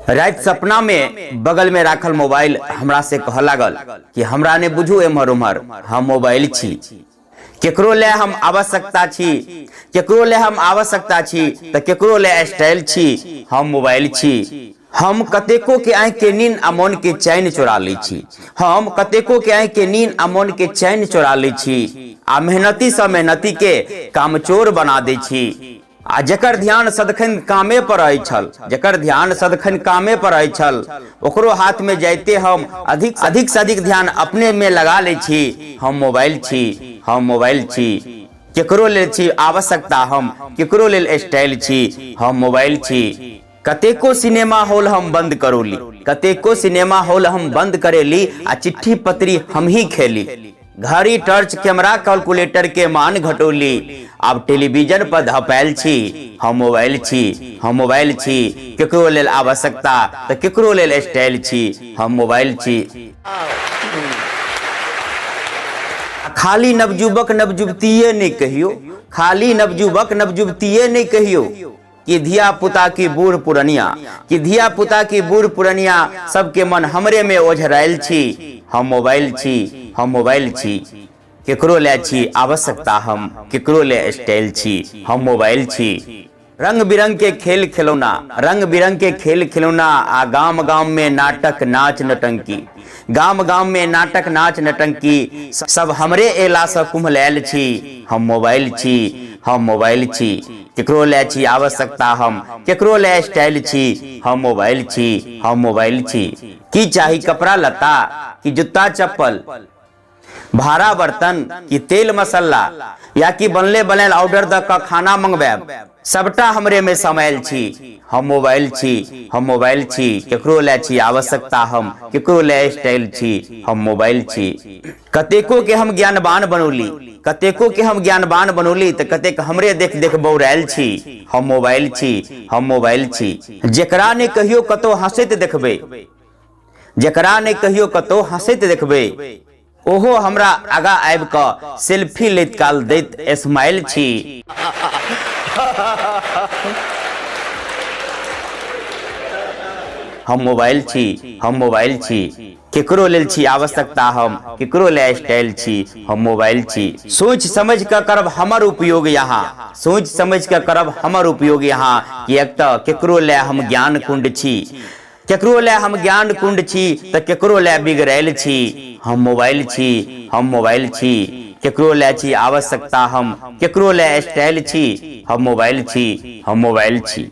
रात सपना में बगल में राखल मोबाइल हमरा से कह लागल कि हमरा ने बुझू एम्हर उम्हर हम मोबाइल छी, केकरो ले हम आवश्यकता छी, केकरो ले हम आवश्यकता छी तो केकरो ले स्टाइल छी, हम मोबाइल छी। हम कतेको के आँख के नींद आ मन के चैन चुरा लै छी, हम कतेको के आँख के नींद आ मन के चैन चुरा लै छी, आ मेहनती से मेहनती के कामचोर बना दै छी। आ जकर ध्यान सदखन कामे पर आई छल, जकर ध्यान सदखन कामे पर आई छल, ओकरो हाथ में जाते हम अधिक से अधिक ध्यान अपने में लगा ले छी। हम मोबाइल छी, हम मोबाइल छी, केकरो लेल छी आवश्यकता, हम केकरो लेल स्टाइल छी, हम मोबाइल छी। कतेको सिनेमा हॉल हम बंद करोली, कतेको सिनेमा हॉल हम बंद करेली, आ चिट्ठी पत्री हम ही खेली, घड़ी टॉर्च कैमरा कैलकुलेटर के मान घटोली। अब टेलीविजन पर धपायल छी, हम मोबाइल छी, हम मोबाइल छी, केकरो लेल आवश्यकता तो केकरो लेल स्टाइल छी, हम मोबाइल छी। खाली नवजुवक नवजुवतीये नहीं कहियो, खाली नवजुवक नवजुवतीये नहीं कहियो, कि धिया पुता की बूढ़ पुरनिया, कि धिया पुता की बूढ़ पुरनिया सबके मन हमरे में ओझरायल छी। हम मोबाइल छी, हम मोबाइल छी, केकरो ले छी आवश्यकता, हम केकरो ले स्टाइल छी, हम मोबाइल छी। रंग बिरंग के खेल खिलौना, रंग बिरंग के खेल खिलौना, आ गांव गांव में नाटक नाच नटंकी, गांव गांव में नाटक नाच नटंकी, सब हमरे एला से कुम्हलायल छी। हम मोबाइल छी, हम मोबाइल छी, केकरो ले छी आवश्यकता, हम केकरो ले स्टाइल छी, हम मोबाइल छी, हम मोबाइल छी। की चाही कपड़ा लत्ता कि जूता चप्पल, भाड़ा बर्तन कि तेल मसाला, या कि बनले बनल ऑर्डर द के खाना मंगवाएब, सबटा हमरे में समायल छी। हम मोबाइल छी, हम मोबाइल छी, केकरो ले छी आवश्यकता, हम केकरो ले स्टाइल छी, हम मोबाइल छी। कतेको के हम ज्ञानवान बनौली, कतेको के हम ज्ञानवान बनौली, तो कतेक हमरे देख देख बौरायल छी। हम मोबाइल छी, हम मोबाइल छी। जेकरा ने कहियो कतो हंसैत देखबे, जेकरा ने कहियो कतो हंसैत देखबे, ओहो हमरा आगा आबि क सेल्फी लैत काल दैत स्माइल छी। हम मोबाइल छी, हम मोबाइल छी, केकरो लेल छी आवश्यकता, हम केकरो ले स्टाइल छी, हम मोबाइल छी। सोच समझ के करब हमर उपयोग यहाँ, सोच समझ के करब हमर उपयोग यहाँ, कि एक तो केकरो ले हम ज्ञान कुंड छी, केकरो ले हम ज्ञान कुंड छी, तो केकरो ले बिगड़ैल छी। हम मोबाइल छी, हम मोबाइल छी, केकरो ले छी आवश्यकता, हम केकरो ले स्टाइल छी, हम मोबाइल छी, हम मोबाइल छी।